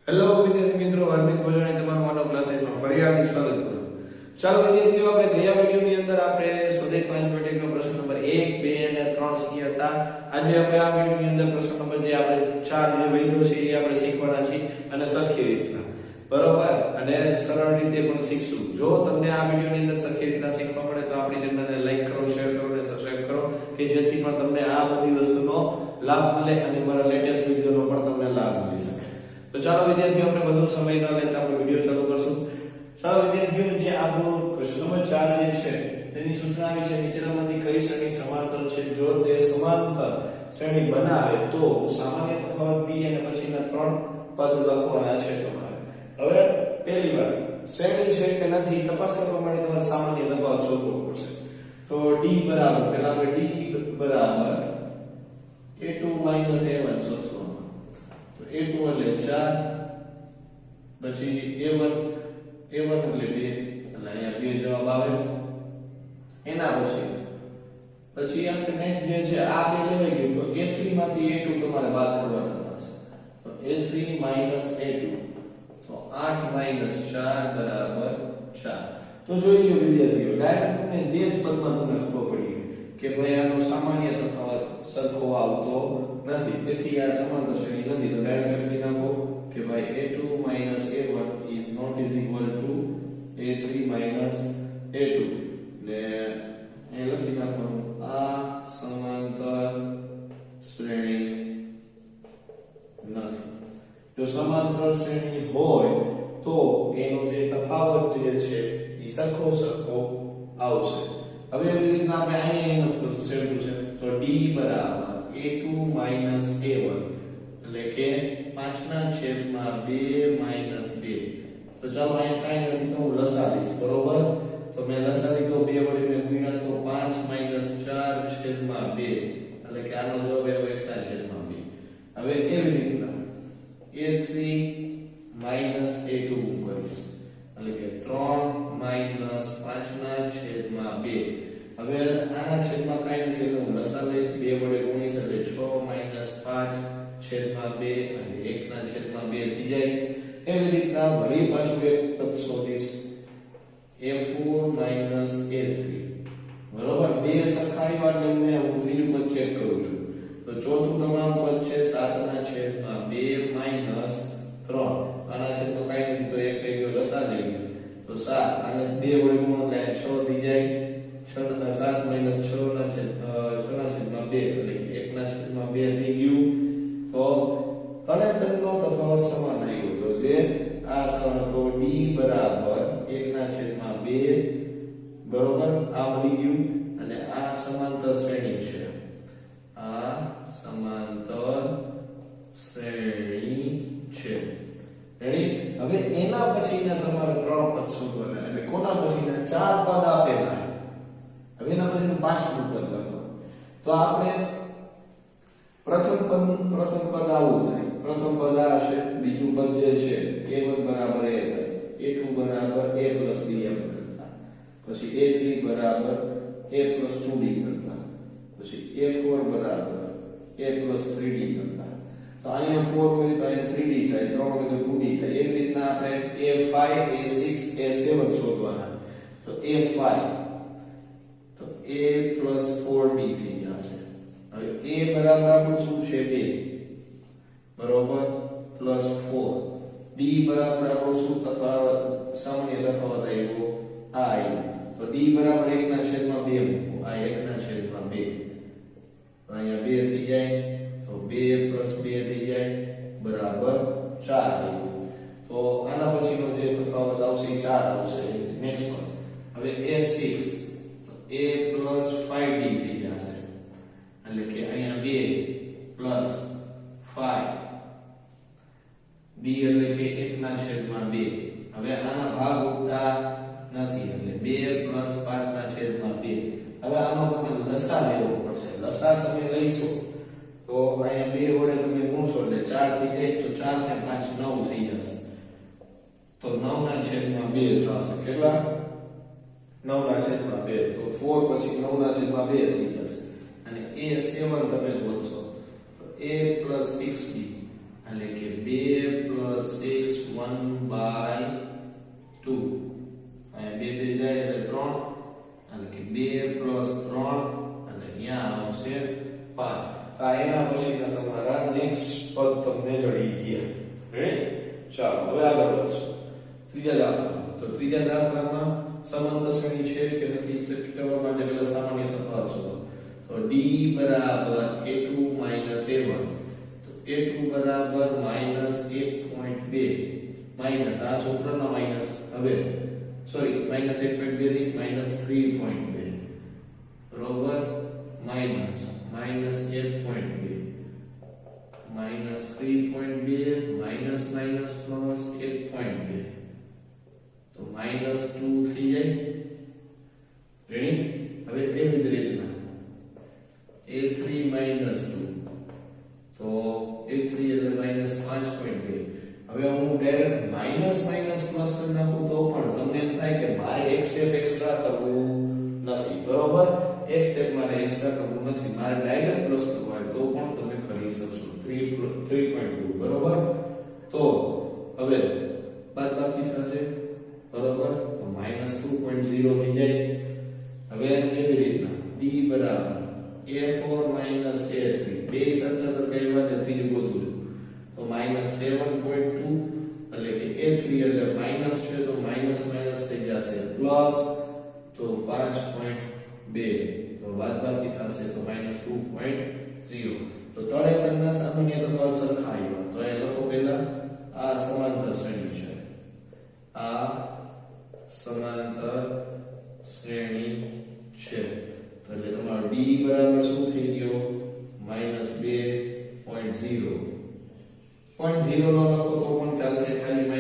Hello વિદ્યાર્થી મિત્રો, હાર્દિક ભોજનાલય તમારું માનવ ક્લાસીસમાં ફરી હાર્દિક સ્વાગત કરું. ચાલો વિદ્યાર્થીઓ, આપણે ગયા વિડિયોની અંદર આપણે સ્વાધ્યાય 5 મેટ્રિકનો પ્રશ્ન નંબર 1, 2 અને 3 શીખ્યા હતા. આજે આપણે આ વિડિયોની અંદર પ્રશ્ન નંબર જે આપણે 4 જે વૈધો છે એ આપણે શીખવાના છીએ અને સરખી રીતના, બરોબર, અને સરળ રીતે પણ શીખશું. જો તમને આ વિડિયોની અંદર સરખી રીતના શીખવા મળે તો આપણી ચેનલને લાઈક કરો, શેર કરો અને સબસ્ક્રાઇબ કરો કે જેથી પણ તમને આ બધી વસ્તુનો લાભ મળે અને મારા લેટેસ્ટ વિડિયોનો પણ તમને લાભ મળી શકે. તો ચાલો વિદ્યાર્થીઓ, આપણે વધુ સમય ન લેતા આપણે વિડિયો ચાલુ કરશું. ચાલો વિદ્યાર્થીઓ, જે આપણો પ્રશ્ન નંબર 4 જે છે તેની સૂચના આવી છે, નીચેનામાંથી કઈ શ્રેણી સમાંતર છે? જો તે સમાંતર શ્રેણી બનાવે તો સામાન્ય તફાવત b અને પછીના 3 પદ લખવાના છે તમારે. હવે પહેલી વાર શ્રેણી છે કે નથી તપાસવા પ્રમાણે તમારે સામાન્ય તફાવત શોધવો પડશે. તો d બરાબર, પહેલા આપણે d બરાબર a2 a1 શોધશું. તો a2 એટલે 4, પછી a1 એટલે 2, એટલે અહીંયા 2 જવાબ આવે. એના પછી આપણે નેક્સ્ટ જે છે આ બે લેવાઈ ગયું, તો a3 માંથી a2 તમારે બાદ કરવાનું થશે. તો a3 a2, તો 8 4 બરાબર 4. તો જોઈ લ્યો વિદ્યાર્થીઓ, ડાયરેક્ટ તમને તે જ પદમાં તમને ખબર પડી કે ભાઈ આનો સામાન્ય તફાવત સરખો આવતો નથી, તેથી આ સમાંતર શ્રેણી નથી. તો ડાયરેક્ટ લખી નાખો કે ભાઈ a2 a1 is not is equal to a3 a2, ને એ લખી નાખવાનું આ સમાંતર શ્રેણી નથી. જો સમાંતર શ્રેણી હોય તો એનો જે તફાવત જે છે એ સરખો આવશે. હવે એવી રીતના આપણે અહીંયા એમ કરશું, સેમ ટુ સેમ. તો d બરાબર a2 a1 એટલે કે 5/2 2. તો ચાલો અહીંયા કાઈ નથી તો હું લસા લઈશ, બરોબર. તો મેં લસા લીધો, 2 વડે મેં ગુણ્યા, તો 5 4/2 એટલે કે આનો જવાબ આવ્યો 1/2. હવે એવી રીતના a3 a2 કરીશ, એટલે કે 3 5/2. હવે આના છેદમાં કાઈ નથી એટલે હું લસા લઈશ, 2 વડે ગુણીશ એટલે 6 5/2 અને 1/2 થઈ જાય. એવી રીતના વળી પાછું એક પદ શોધીશ, a4 a3, બરોબર. બે સરખાઈ વાર લઈને હું ત્રીજું પદ ચેક કરું છું. તો ચોથું તમામ પદ છે 7/2 3. આના છેદમાં કાઈ નથી તો એક થઈ ગયો, લસા લઈ તો 7, અને 2 વડે ગુણો એટલે 6 થઈ જાય. 7 6/2 એટલે કે 1/2 થઈ ગયું. તો તને તફાવત સમાન આવ્યો. તો જે આ તો d બરાબર 1/2, બરોબર, આ મળી ગયું. અને આ સમાંતર શ્રેણી છે, આ સમાંતર શ્રેણી છે. રેડી? હવે એના પછીના તમારે 3 પદ શોધવાના, એટલે કોના પછીના 4 પદ આપેલા. હવે એના પછીનું 5મું પદ લખો. તો આપણે પ્રથમ પદ આવું થાય. પ્રથમ પદ આ છે, બીજું પદ જે છે a1 બરાબર a થાય, a2 બરાબર a + bm કરતા, પછી a3 બરાબર a + 2d કરતા, પછી a4 બરાબર a + 3d કરતા. તો અહીંયા 4 હોય તો અહીંયા 3d થાય, 3 હોય તો 2d થાય. એવી રીતના આપણે a5 a6 a7 શોધવાના. તો a5 તો a + 4d થઈ જશે. હવે a બરાબર આપણું શું છે 2, બરોબર, +4. d બરાબર આપણું શું તફાવત, સામાન્ય તફાવત આવ્યો i. તો d બરાબર 1/2 મૂકો, આ 1/2. તો અહીંયા 2 થઈ જાય, તો 2 + 2 થઈ જાય બરાબર 4. તો આના પછીનો જે તફાવત આવશે એ 4 આવશે. Next one. હવે a6 તો a + 5d થઈ જશે, એટલે કે અહીંયા 2 + 5, b એટલે કે 1/2. હવે આના ભાગ ઉડતા નથી એટલે 2 + 5/2. હવે આનો તમે લસા લેવો પડશે. લસા તમે લઈશો તો અહીંયા 2 વડે તમે ગુણશો એટલે 4 થઈ જાય. તો 4 ને 5 9 થઈ જશે. તો 9/2 થશે. કેટલા? 9/2. તો 4 પછી 9/2 થઈ જશે. અને a7 તમે ગોતશો તો a + 6b એટલે કે 2 + 6 1/2 અહીંયા 2 2 જાય એટલે 3 અને કે 2 + 3 અને અહીંયા આવશે 5 તો આ એના પછીના તમારા નેક્સ્ટ પદ તમને જડી ગયા રેડી ચાલો હવે આગળ વધશું ત્રીજા દાખલા તો ત્રીજા દાખલામાં સમાંતર શ્રેણી છે કે નથી તો કરવા માટે પહેલા સામાન્ય તફાવત શોધો તો d = a2 - a1 તો a2 = -1.2 માઈનસ આ સૂત્રના માઈનસ હવે સોરી -1.2 થી -3.2 બરોબર માઈનસ -1.2 -3.2 માઈનસ માઈનસ પ્લસ 1.2 તો -2 થઈ જાય રેડી હવે એવી જ રીતના a3 - 2 તો a3 એટલે -5.2 હવે હું ડાયરેક્ટ માઈનસ માઈનસ પ્લસ કરી નાખું તો પણ તમને એમ થાય કે મારે એક સ્ટેપ એક્સ્ટ્રા કરવું નથી બરોબર એક સ્ટેપ મારે એક્સ્ટ્રા કરવું નથી મારે ડાયરેક્ટ પ્લસ કરવું હોય તો પણ તમે કરી શકશો 3.2 બરોબર તો હવે બાદબાકી થશે બરોબર તો -2.0 થઈ જાય હવે એવી રીતના d = a4 - a3 બે સરખા સરખા એવા ને ત્રીજું ગોતું તો -7.2 એટલે કે a3 એટલે માઈનસ છે તો માઈનસ માઈનસ થઈ જશે પ્લસ તો 5.2 તો બાદબાકી થશે તો -2.0 તો તળેતરના સામાન્ય તફાવત સરખા આવ્યા તો એ લખો પહેલા આ સમાંતર શ્રેણી છે આ સમાંતર શ્રેણી છે તો એટલે તમારો d બરાબર શું થઈ ગયો -2.0 0 નો લખો તો પણ ચાલશે ખાલી -2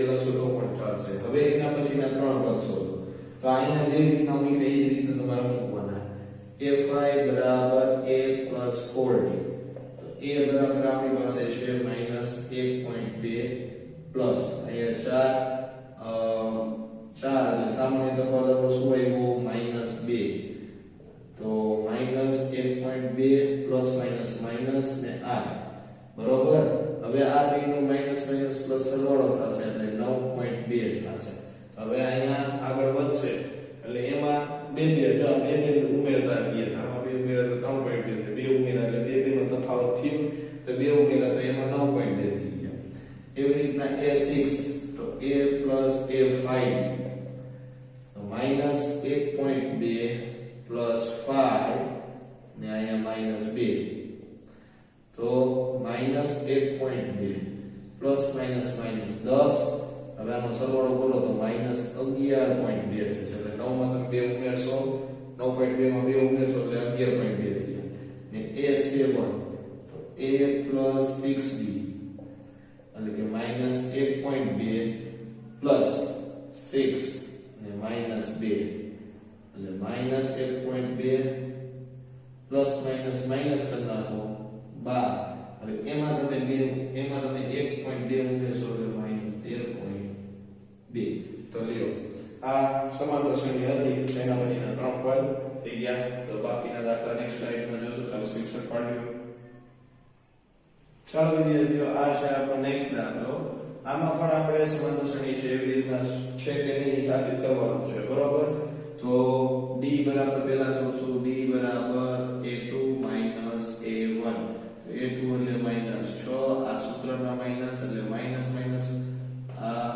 લખશો તો પણ ચાલશે હવે એના પછીના ત્રણ પદ શોધો તો અહીંયા જે રીતના અમે કઈ રીતે તમારે મૂકવાના f(i) = a + 4d તો a બરાબર આપણી પાસે છે -1.2 પ્લસ અહીંયા 4 એટલે સામાન્ય તફાવત શું આવ્યો -2 તો -1.2 પ્લસ માઈનસ ને r બરોબર હવે આ બે નો માઈનસ માઈનસ પ્લસ સરવાળો થશે એટલે 9.2 થશે હવે અહીંયા આગળ વધશે એટલે એમાં બે ઉમેરતા ગયા આમાં બે ઉમેરા તો 3.2 છે બે ઉમેરા એટલે બે નો તફાવત થયો તો બે ઉમેરા તો એમાં 9.2 થઈ ગયા એવી રીતના a6 તો a + a5 તો -1.2 પ્લસ 5 ને અહીંયા -2 તો -1.2 પ્લસ માઈનસ 10 હવે આનો સરવાળો કરો તો -11.2 થશે એટલે 9 માં તમે 2 ઉમેરશો 9.2 માં 2 ઉમેરશો એટલે 11.2 થશે ને a7 તો a + 6b એટલે કે -1.2 પ્લસ 6 ને -2 એટલે -1.2 પ્લસ માઈનસ કરી નાખો 12 હવે એમાં તમે 1.2 ઉમેરશો એટલે -13.2 તો લ્યો આ સમાંતર શ્રેણી હતી એના પછીના ત્રણ પદ થઈ ગયા તો બાકીના દાખલા નેક્સ્ટ સ્લાઇડમાં જોશું ચાલો શિક્ષક પાડ્યો ચાલો વિદ્યાર્થીઓ આ છે આપણો નેક્સ્ટ દાખલો આમાં પણ આપણે સમાંતર શ્રેણી છે એવી રીતના છે કે નહીં સાબિત કરવાનું છે બરોબર તો d બરાબર પહેલા શોધશું d બરાબર a2 - a1 તો a2 એટલે -6 આ સૂત્રના માઈનસ એટલે માઈનસ આ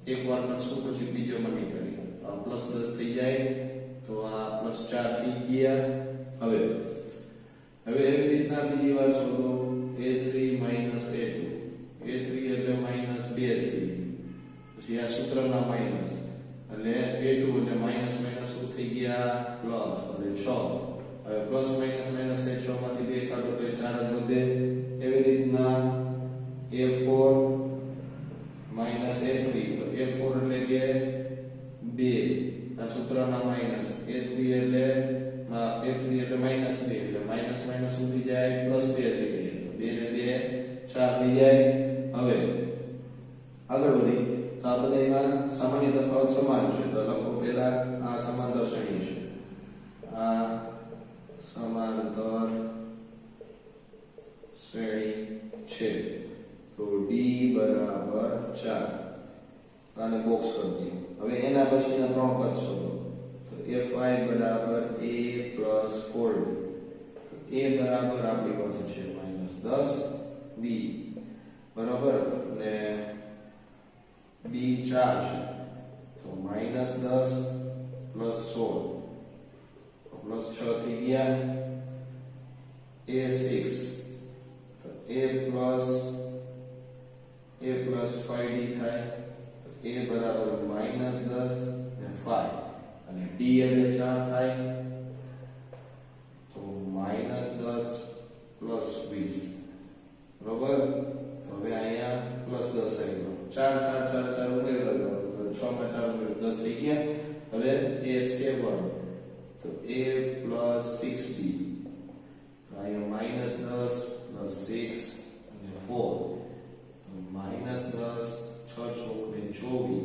એક વાર કરશું પછી બીજો મની કરીએ તો આ +10 થઈ જાય તો આ +4 થઈ ગયા હવે એવી રીતના બીજી વાર શોધો a3 - a2 a3 એટલે -2 થઈ પછી આ સૂત્રના માઈનસ એટલે a2 એટલે માઈનસ શું થઈ ગયા પ્લસ એટલે 6 હવે પ્લસ માઈનસ એ 6 માંથી 2 કાઢો તો 4 જ વધે એવી રીતના a4 - a3 તો a4 એટલે કે 2 આ સૂત્રના માઈનસ a3 એટલે -2 એટલે માઈનસ શું થઈ જાય +2 થઈ જાય તો 2 ને 2 4 થઈ જાય હવે આગળ વધી તો આ બધામાં સામાન્ય તફાવત સમાન છે તો લખો પહેલા આ સમાંતર શ્રેણી છે આ સમાંતર શ્રેણી છે તો d બરાબર 4 આને બોક્સ કરી દઈએ. હવે એના પછીના ત્રણ પદ શોધો. તો fi બરાબર a plus 4d. તો a બરાબર આપણી પાસે છે -10, b બરાબર ને b 4 છે તો -10 plus 16 plus 6 થઈ ગયા a 6 તો a plus 5d થાય તો a બરાબર -10 ને 5 અને d એટલે 4 થાય તો -10 plus 20 બરોબર. તો હવે અહીંયા પ્લસ 10 આવી ગયો 4 ઉમેરતા જાઓ તો 6 માં 4 ઉમેરો 10 થઈ ગયા. હવે a 7 તો a plus 6d અહીંયા -10 plus 6 અને 4 તો -10 6 ચોક ને 24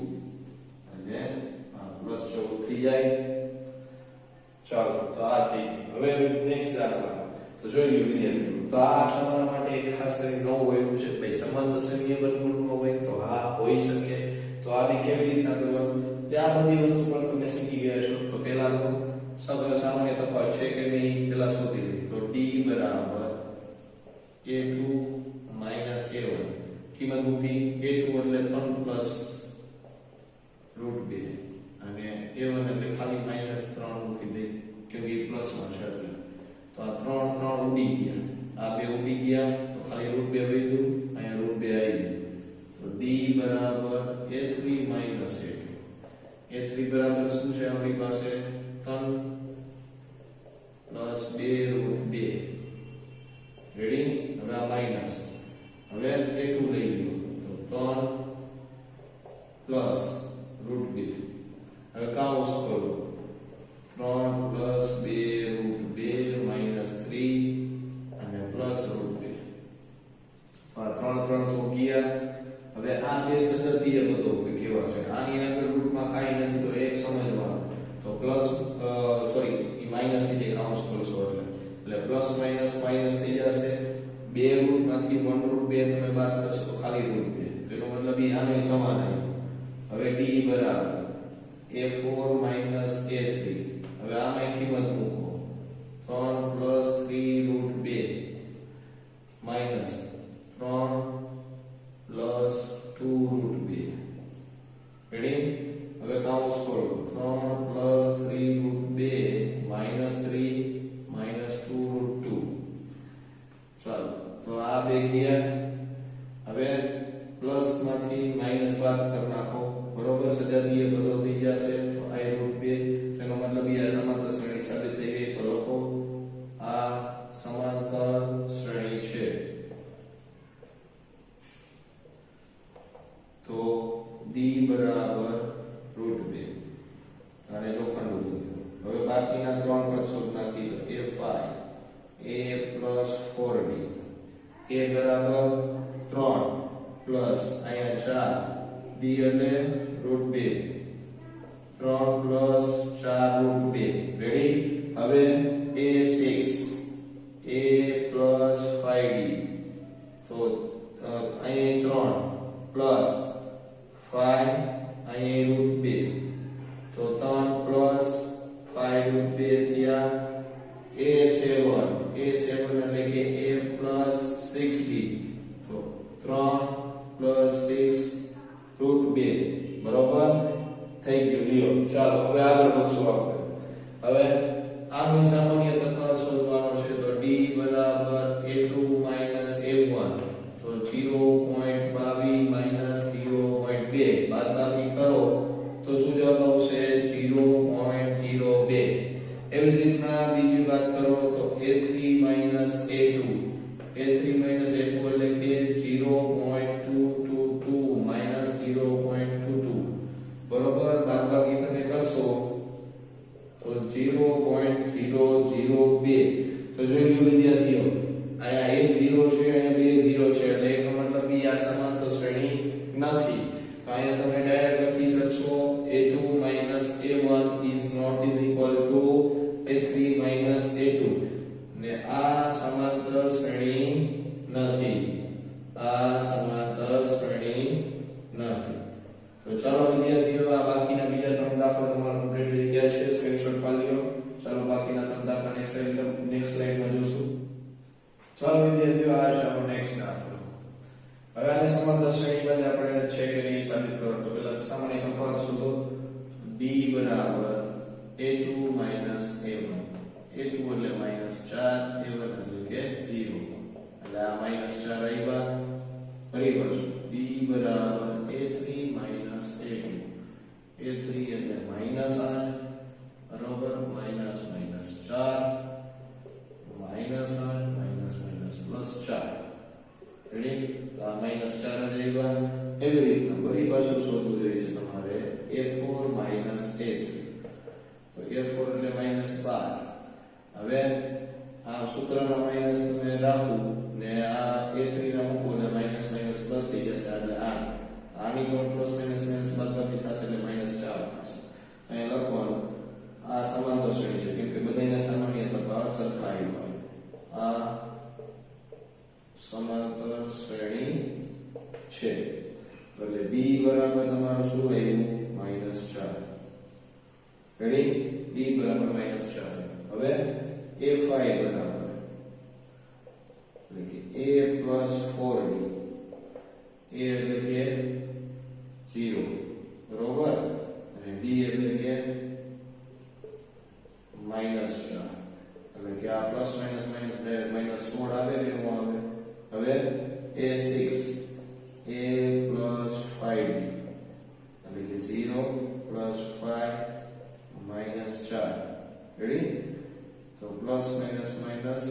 અને પ્લસ 14 થઈ જાય. ચાલો તો આ થઈ ગયું. હવે નેક્સ્ટ દાખલા તો જોઈ લો વિદ્યાર્થીઓ. તો આ તમારા માટે એક ખાસ કરીને નવું હોય છે ભાઈ સમાંતર સેમિએબલ મૂળમાં હોય તો હા હોઈ શકે. તો આને કેવી રીતના કરવાનું તે આ બધી વસ્તુ પણ તમે શીખી ગયા છો. તો પહેલા તો સામાન્ય તફાવત છે કે નહીં પહેલા શોધી લઈએ. તો d બરાબર a2 a1 કિંમત મૂકી. a2 એટલે 3 plus √2 અને a1 એટલે ખાલી -3 મૂકી દે કેમ કે પ્લસ માં છે એટલે. તો આ 3 ઉડી ગયા, આ બે ઉડી ગયા તો ખાલી √2 વધ્યું, અહીંયા √2 આવી ગયું. તો d બરાબર a3 a2. a3 બરાબર શું છે આપણી પાસે 3 plus 2 √2 રેડી. હવે આ માઈનસ. હવે a2 લઈ લો તો 3 plus √2 હવે કાઉન્સ કરો 3 plus 2 √2 minus 3 અને plus √2 તો આ 3 તો ગયા. હવે આ બે સદતીય પદો કેવા છે આની આગળ રૂટમાં કાઈ નથી તો એક સમજવાનું. તો પ્લસ ઈ માઈનસ થી કાઉન્સ કરશો એટલે પ્લસ માઈનસ થઈ જશે. બે રૂટમાંથી 1√2 તમે બાદ કરશો તો ખાલી √2 તો એનો મતલબ ઈ આનો સમાન છે. હવે d બરાબર a4 a3. હવે આમાં કિંમત મૂકો 3 plus 3 √2 minus 3 plus 2 √2 રેડી. હવે કાઉન્સ કરો 3 plus 3 √2 minus 3 minus 2 √2. ચાલો તો આ બે ગયા. હવે પ્લસ માંથી માઈનસ બાદ કરી નાખો બરોબર. સજાતીય પદો થઈ જશે તો આ √2 તેનો મતલબ આ સમાંતર શ્રેણી સાબિત થઈ ગઈ. તો લખો આ સમાંતર શ્રેણી છે. તો d બરાબર √2 અને ચોખંડ ઉભું થયું. હવે બાકીના ત્રણ પદ શોધ નાખી તો a5 a plus 4d a બરાબર 3 પ્લસ અહીંયા 4 d એટલે √2 3 plus 4 √2 રેડી. હવે a6 a plus 5d તો અહીંયા 3 plus 5 અહીંયા √2 તો 3 plus 5 √2 થયા. a7 એટલે કે a plus 6d તો 3 plus 6 √2 બરોબર થઈ ગયું. લ્યો ચાલો હવે આગળ વધશું આપણે. હવે આનો સામાન્ય તફાવત શોધવાનો છે. તો d બરાબર a2 a1 તો 0.22 minus 0.2 બાદબાકી કરો તો શું જવાબ આવશે 0.02. એવી જ રીતના બીજી વાત કરો તો a3 a2 એટલે કે 0.222 minus 0.22 બરોબર. બાદબાકી તમે કરશો તો 0.002. તો જોઈ લો વિદ્યાર્થીઓ અહીંયા એક 0 છે અહીંયા બે 0 છે એટલે એનો મતલબ ઈ આ સમાંતર શ્રેણી નથી. તો અહીંયા તમે ડાયરેક્ટ લખી શકશો a2 a1 is not is equal to a3 a2 ને આ સમાંતર શ્રેણી નથી. આ સમાંતર તો ચાલો વિદ્યાર્થીઓ આ બાકીના બીજા 3 દાખલા તમારા કમ્પ્લીટ થઈ ગયા છે, સ્ક્રીનશોટ પાડી લો. ચાલો બાકીના 3 દાખલા નેક્સ્ટ સ્લાઇડમાં જોશું. ચાલો વિદ્યાર્થીઓ આ છે આપણો નેક્સ્ટ દાખલો. હવે આને સમાંતર શ્રેણીમાં આપણે છે કે નહીં સાબિત કરો. તો પહેલા સામાન્ય તફાવત શોધો. b બરાબર a2 a1. a2 એટલે -4, a1 એટલે કે 0. એટલે આ -4 આવ્યા. ફરી પાછું b બરાબર a3 a2. a3 એટલે -8 બરાબર -4 -8 રેડી. તો આ -4 જ આવ્યા. એવી રીતના ફરી પાછું શોધવું જોઈએ છે તમારે a4 a3. તો a4 એટલે -12. હવે આ સૂત્રમાં માઈનસ તમે રાખો ને આ a3 ના મૂકો ને માઈનસ માઈનસ પ્લસ થઈ જશે એટલે 8. આની પણ પ્લસ માઈનસ માઈનસ બાદબાકી થશે એટલે -4 થશે. અહીં લખવાનું આ સમાંતર શ્રેણી છે કેમ કે બધાયના સામાન્ય તફાવત સરખા આવ્યા. આ સમાંતર શ્રેણી છે એટલે b બરાબર તમારું શું આવ્યું -4. રેડી. b બરાબર -4. હવે a5 બરાબર એટલે કે a plus 4d. a એટલે કે 0 બરોબર અને d એટલે કે -4 એટલે કે આ પ્લસ માઈનસ માઈનસ -16 આવે કે ન આવે. હવે a6 a plus 5d એટલે કે 0 plus 5 -4. રેડી. તો પ્લસ માઈનસ માઈનસ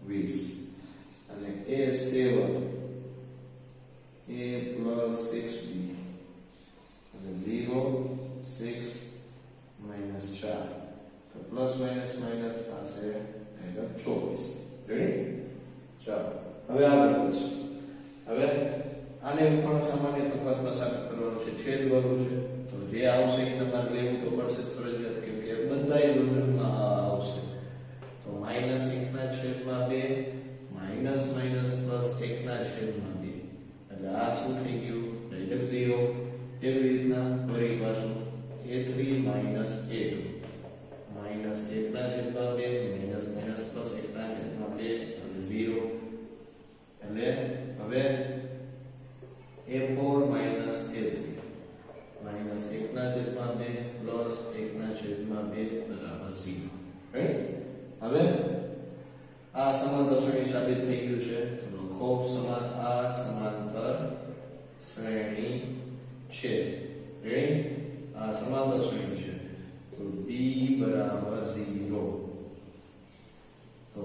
20 અને a7 a plus 6b અને 0 6 -4. તો પ્લસ માઈનસ માઈનસ થશે એટલે 24. રેડી. ચાલો હવે આગળ વધશું. હવે આને પણ સામાન્ય તફાવતમાં સાબિત કરવાનું છે, છેદ વાળું છે. તો જે આવશે એ તમારે લેવું તો પડશે ફરજિયાત કેમ કે બધાય વર્ઝનમાં આવશે. તો -1/2 માઈનસ માઈનસ પ્લસ 1/2 એટલે આ શું થઈ ગયું ડાયરેક્ટ 0. એવી રીતના ફરી પાછું a3 a2 -1/2 minus minus plus 1/2 એટલે 0. એટલે હવે a4 a3 -1/2 પ્લસ 1/2 બરાબર 0. રાઈટ. હવે આ સમાંતર શ્રેણી સાબિત થઈ ગયું છે. તો લખો આ સમાંતર શ્રેણી છે. રેડી. આ સમાંતર શ્રેણી છે. તો b બરાબર 0. તો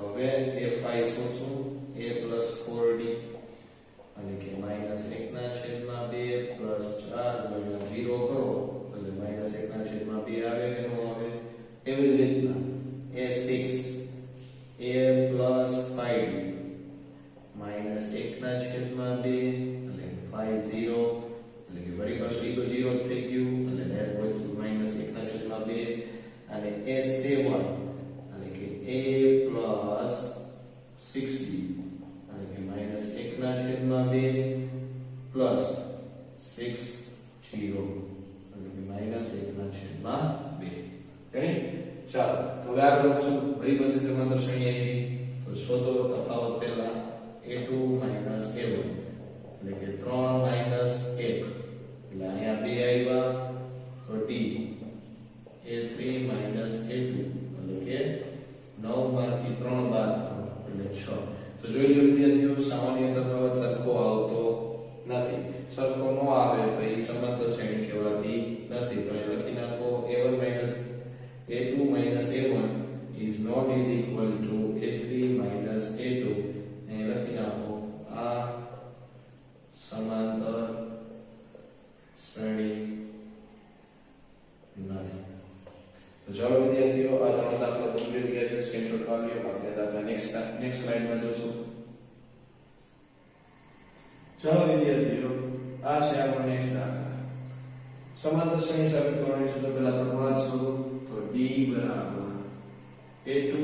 હવે a5 શોધશું. a plus 4d એટલે કે -1/2 પ્લસ 4 ગુણ્યા 0 કરો એટલે -1/2 આવે કે ન આવે. એવી જ રીતના a6 a plus 5d -1/2 એટલે 50 એટલે કે વળી પાછું ઈ તો 0 જ થઈ ગયું એટલે ડાયરેક્ટ -1/2 અને a7 એટલે કે a plus 6d એટલે કે -1/2 પ્લસ 6 0 એટલે કે -1/2. રેડી. ચાલો તો હવે આગળ વધશું. વળી પછી સમાંતર શ્રેણી આવી તો શોધો તફાવત પહેલા a2 a1 એટલે કે 3 1 એટલે અહીંયા 2 આવ્યા તો d a3 a2 એટલે કે 9 માંથી 3 બાદ કરો એટલે 6. તો જોઈ લો વિદ્યાર્થીઓ સામાન્ય તફાવત સરખો આવતો નથી. સરખો ન આવે તો એ સમાંતર શ્રેણી કહેવાતી નથી. તો અહીં લખી નાખો a1 a2 a1 is not is equal to a3 a2. અહીં લખી નાખો આ સમાંતર શ્રેણી નથી. તો ચાલો વિદ્યાર્થીઓ આ ત્રણ દાખલા કમ્પ્લીટ ગયા છે. સ્ક્રીનશોટ પાડી લો. આપણે દાખલા નેક્સ્ટ સ્લાઇડમાં જોશું. ચાલો વિદ્યાર્થીઓ આ છે આપણો નેક્સ્ટ દાખલા. સમાંતર શ્રેણી સાબિત કરવાની છે. તો પહેલા ત્રણ શોધો. તો d બરાબર a2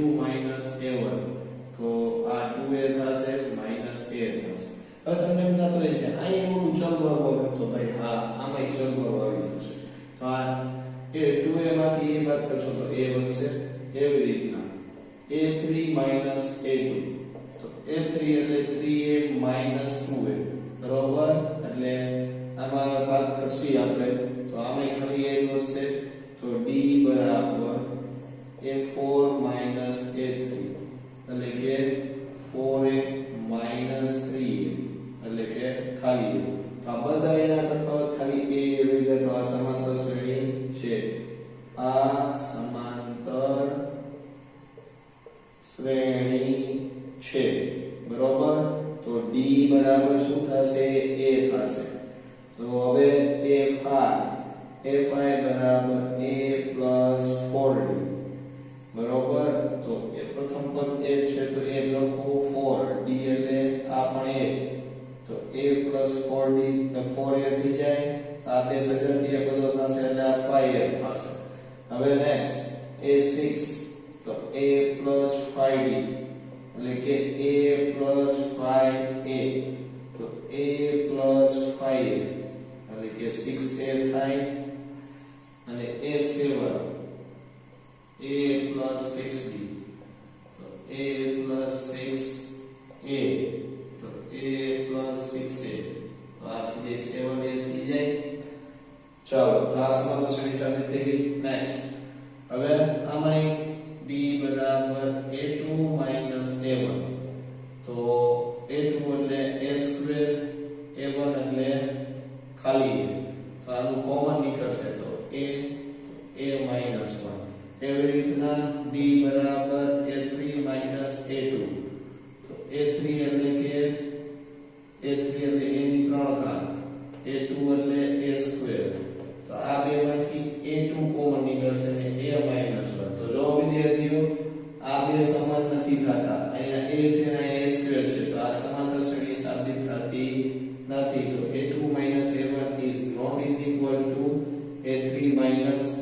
a1 તો આ 2a થશે -a થશે. હવે તમને એમ થતું હશે આ એવું ચલ વર્ગ તો ભાઈ હા બાદ કરશો તો a બનશે એવી રીતના a3 a2 તો a3 એટલે 3a 2a બરોબર એટલે આમાં બાદ કરશી આપણે તો આમે ખાલી a બનશે તો d બરાબર a4 a3 એટલે કે 4a 3a એટલે કે ખાલી તો આ બધા એના તફાવત ખાલી a એવી રીતે તો આ સમાંતર શ્રેણી છે આ સમાંતર શ્રેણી છે બરોબર તો d બરાબર શું થશે a થશે તો હવે a5 બરાબર a 4d બરોબર તો એ પ્રથમ પદ a છે તો a લખો 4d એટલે આ પણ a તો a 4d તો 4a થઈ જાય આ બે સજાતીય પદો થશે એટલે આ 5a થશે હવે નેક્સ્ટ a6 તો a 5d એટલે કે a 5a તો a 5a એટલે કે 6a થાય અને a7 a 6d તો a 6a તો a 6a તો આ થઈ જાય 7a થઈ જાય ચાલો ક્લાસમાં તો શ્રેણી સાબિત થઈ ગઈ નેક્સ્ટ હવે આમાં b બરાબર a2 a1 તો a2 એટલે a સ્ક્વેર a1 એટલે ખાલી તો આનું કોમન નીકળશે તો a 1 એવી રીતના b બરાબર a3 a2 તો a3 એટલે કે a3 એટલે a ની 3 ઘાત a2 એટલે a સ્ક્વેર તો આ બે માંથી a2 કોમન નીકળશે અને a 1 તો જો વિદ્યાર્થીઓ આ બે સમાન નથી થતા અહીંયા a છે અને a સ્ક્વેર છે તો આ સમાંતર શ્રેણી સાબિત થતી નથી તો a2 a1 is not is equal to a3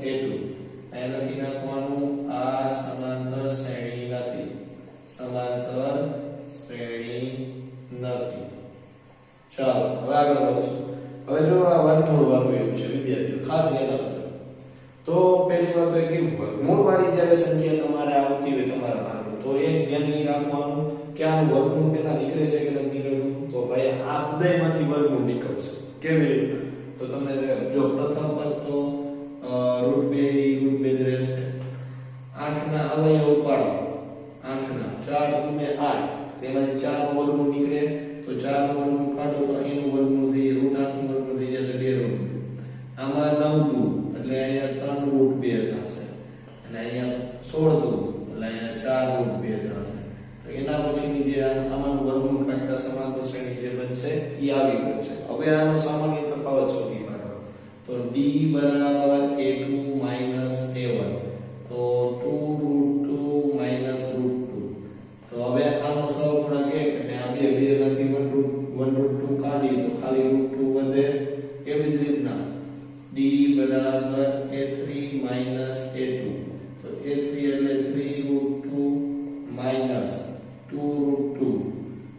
a2 અહીં લખી નાખવાનું આ સમાંતર શ્રેણી નથી સમાંતર શ્રેણી નથી ચાલો હવે આગળ વધશું હવે જો આ વર્ગમૂળ વાળું છે વિદ્યાર્થીઓ ખાસ ધ્યાન આપજો તો પહેલી વાત એ કે વર્ગમૂળ વાળી જ્યારે સંખ્યા તમારે આવતી હોય તમારા ભાગમાં તો એ ધ્યાન નહીં રાખવાનું કે આ વર્ગમૂળ પેલા નીકળે છે કે નથી નીકળતું તો ભાઈ આ બધાયમાંથી વર્ગમૂળ નીકળશે કેવી રીતે તો તમને જો પ્રથમ પદ તો √2 જ રહેશે 8 ના અવયવ પાડો 8 ના 4 ગુણ્યા 8 તેમાંથી 4 નું વર્ગમૂળ નીકળે તો 4 નું વર્ગમૂળ કાઢો તો એનું વર્ગમૂળ થઈ જાય √8 નું વર્ગમૂળ થઈ જશે 2 આમાં 9 દુ એટલે અહીંયા 3 √2 થશે અને અહીંયા 16 દુ એટલે અહીંયા 4 √2 થશે તો એના પછીની જે આમાંનું વર્ગમૂળ કાઢતા સમાંતર શ્રેણી જે બનશે એ આવી બનશે હવે આનો સામાન્ય તફાવત શોધી કાઢો તો d બરાબર a2 a1 તો 2 √2 તો હવે આનો સહગુણક 1 અને આ બે માંથી 1 √2 કાઢી તો ખાલી √2 વધે એવી જ રીતના d બરાબર a3 a2 તો a3 એટલે 3 √2 2 √2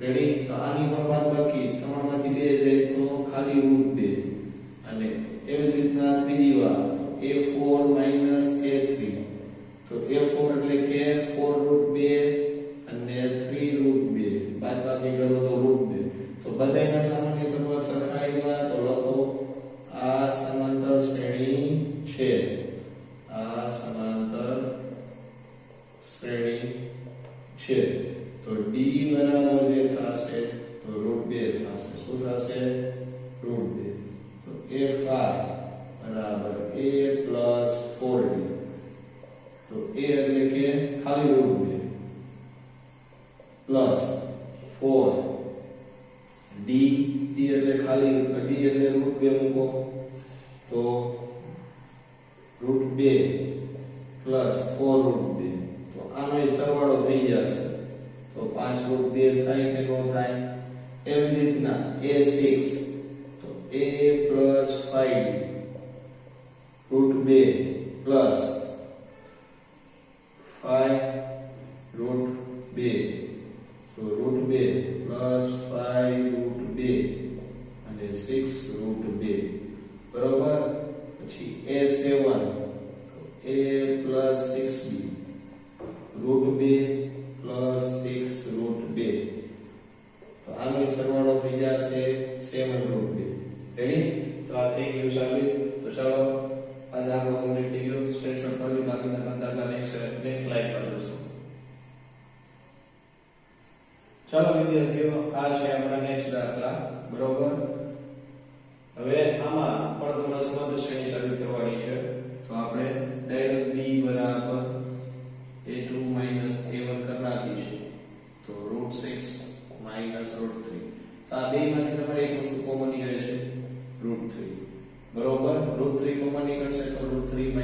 રેડી તો આની પણ બાદબાકી 3 માંથી 2 જાય તો ખાલી √2 અને એવી જ રીતના ત્રીજી વાર a4 a3 તો a4 એટલે કે 4 √2 અને 3 √2 બાદબાકી કરો તો √2 તો બધાયના સામાન્ય તફાવત સરખાઈમાં તો લખો આ સમાંતર શ્રેણી છે આ સમાંતર શ્રેણી છે તો d બરાબર જે થશે તો √2 થશે શું થશે √2 તો a5 બરાબર a 4d તો a એટલે કે ખાલી √2 પ્લસ 4 d એટલે ખાલી d એટલે √2 મૂકો તો √2 પ્લસ 4 √2 તો આનો સરવાળો થઈ જશે તો 5 √2 થાય કે ન થાય એવી રીતના a6 તો a 5d √2 પ્લસ 5 √2 તો √2 પ્લસ 5 √2 અને 6 √2 બરોબર પછી a7 તો a plus 6b root 2 plus 6 root 2 તો આનો સરવાળો થઈ જશે 7 root 2 રેડી તો આ થઈ ગયું સાબિત તો ચાલો આ દાખલો કમ્પ્લીટ થઈ ગયો સ્ક્રીનશોટ કરી બાકીના ત્રણ દાખલા નેક્સ્ટ સ્લાઇડ પર જોશું ચાલો વિદ્યાર્થીઓ આ છે આપણા નેક્સ્ટ દાખલા બરોબર હવે આમાં પણ તમારે સમાંતર શ્રેણી સાબિત કરવાની છે તો આપણે ડાયરેક્ટ b બરાબર a2 a1 કરી નાખી છે તો √6 √3 તો આ બે માંથી તમારે એક વસ્તુ કોમન નીકળે છે √3 બરોબર √3 કોમન નીકળશે તો √3 - 1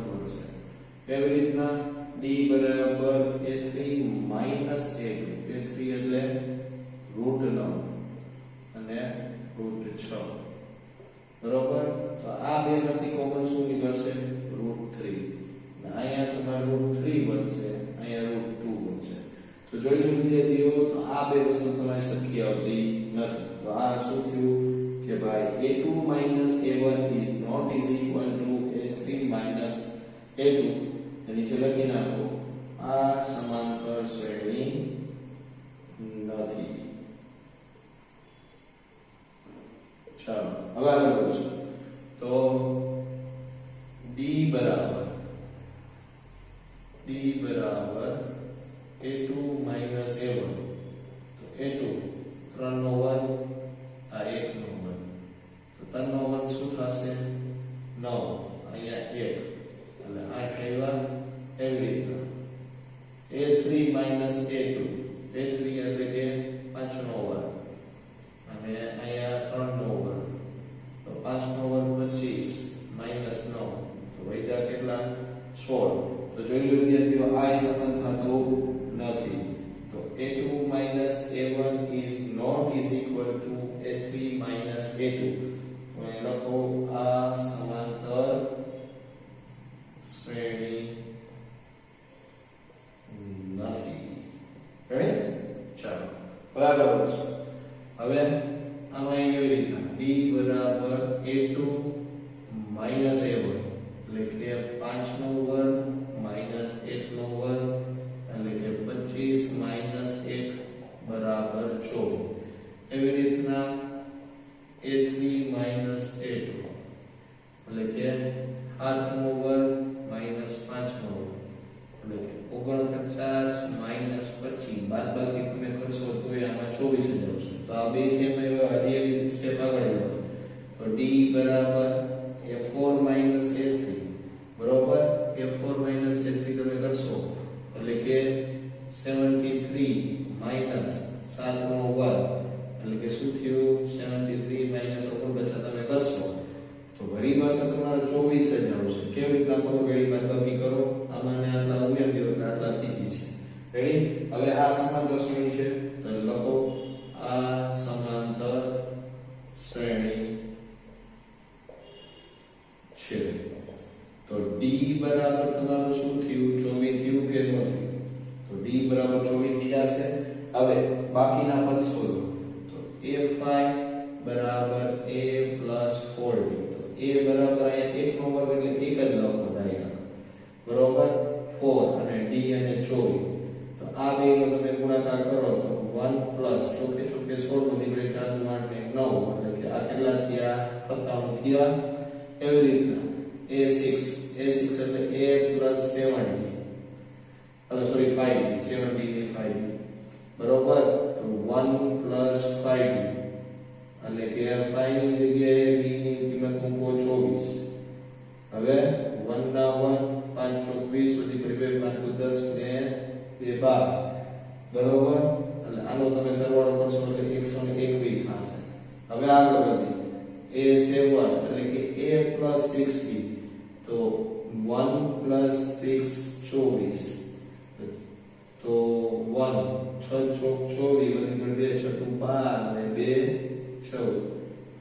બનશે એવી રીતના d બરાબર a3 - a2 a3 એટલે √9 અને √6 બરોબર તો આ બે માંથી કોમન શું નીકળશે √3 અને અહીંયા તમારે √3 બનશે અહીંયા √2 બનશે તો જોઈ લો વિદ્યાર્થીઓ તો આ બે વસ્તુ તમારી સરખી આવતી નથી તો આ શું થયું કે ભાઈ a2 - a1 is not is equal to a3 - a2 નીચે લખી નાખો આ સમાંતર શ્રેણી નથી ચાલો હવે આગળ વધશું તો d બરાબર a2 - a1 તો a2 3 નો વર્ગ આ 1 નો વર્ગ તો 3 નો વર્ગ શું થશે 9 અહીંયા 1 એટલે 8 આવ્યા એવી રીતના a3 - a2 a3 એટલે કે 5 નો વર્ગ અને અહીંયા 3 નો વર્ગ તો 5 નો વર્ગ 25 - 9 તો વધ્યા કેટલા 16 તો જોઈ લો વિદ્યાર્થીઓ આ સમાંતર થતું નથી તો a2 - a1 is not is equal to a3 - a2 તો એ લખો આ સમાંતર શ્રેણી નથી રેડી ચાલો હવે આગળ વધશું હવે આમાં એવી રીતના d બરાબર a2 - a1 એટલે કે 5 નો વર્ગ -1 નો વર્ગ એટલે કે 25 - 1 બરાબર 24 એવી રીતના a3 - a2 એટલે કે 7 નો વર્ગ -5 નો વર્ગ એટલે કે 49 - 25 બાદબાકી તમે કરશો તો આમાં 24 જ આવશે તો આ બે સેમ એવા હજી એક સ્ટેપ આગળ વધો તો d બરાબર a4 - a3 બરોબર a4 - a3 તમે કરશો એટલે કે 73 - 7 નો વર્ગ એટલે કે શું થયું 73 - 49 તમે કરશો તો વળી પાસે તમારે 24 જ આવશે કેવી રીતના કરો વળી બાદબાકી કરો આમાંને આટલા ઉમેરી દો એટલે આટલા થઈ જશે રેડી હવે આ સમાંતર શ્રેણી છે તો લખો આ સમાંતર શ્રેણી છે તો d બરાબર તમારું શું થયું 24 થયું કે ન થયું તો d બરાબર 24 થઈ જશે હવે બાકીના પદ શોધો તો a5 બરાબર a plus 4d તો a બરાબર અહીંયા 1 નો વર્ગ એટલે 1 જ લખો ડાયરેક્ટ બરોબર 4 અને d અને 24 તો આ બે નો તમે ગુણાકાર કરો તો 1 plus ચોકે ચોકે 16 બધી વડે 4 * 8 = 9 એટલે કે આ કેટલા થયા 57 થયા એવી રીતના a6 એટલે a plus 7d એટલે સોરી 5d 7d ને 5d બરોબર તો 1 plus 5d એટલે કે 5 ની જગ્યાએ d ની કિંમત મૂકો 24 હવે 1 ના 1 5 24 સુધી પરિબળ 5 તો 10 ને 2 12 બરોબર એટલે આનો તમે સરવાળો કરશો એટલે 121 થશે હવે આગળ વધી a7 એટલે કે a plus 6d તો 1 plus 6 24 તો 1 6 ચોક 24 વધી પણ 2 છઠ્ઠું 12 અને 2 14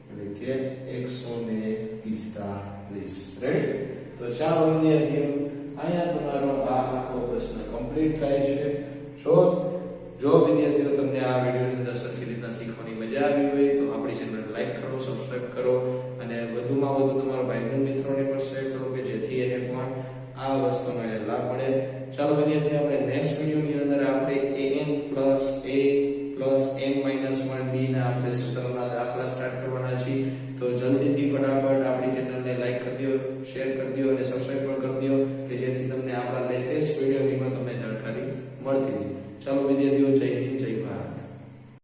એટલે કે 145 રેડી તો ચાલો વિદ્યાર્થીઓ અહીંયા તમારો આ આખો પ્રશ્ન કમ્પ્લીટ થાય છે જો વિદ્યાર્થીઓ તમને આ વિડિયોની અંદર સરખી રીતના શીખવાની મજા આવી હોય તો આપણી ચેનલને લાઈક કરો સબસ્ક્રાઇબ કરો અને વધુમાં વધુ તમારા ભાઈબંધ મિત્રોને પણ શેર કરો કે જેથી એને પણ આ આપણે ચાલો વિદ્યાર્થીઓ આપણે નેક્સ્ટ વિડિયોની અંદર આપણે an+a+n-1b ના આપણે સૂત્રના દાખલા સ્ટાર્ટ કરવાના છે. તો જલ્દીથી ફટાફટ આપણી ચેનલને લાઈક કરી દો, શેર કરી દો અને સબસ્ક્રાઇબ પણ કરી દો કે જેથી તમને આપણા લેટેસ્ટ વિડિયોની પણ તમને જાણકારી મળતી રહે. ચાલો વિદ્યાર્થીઓ, જય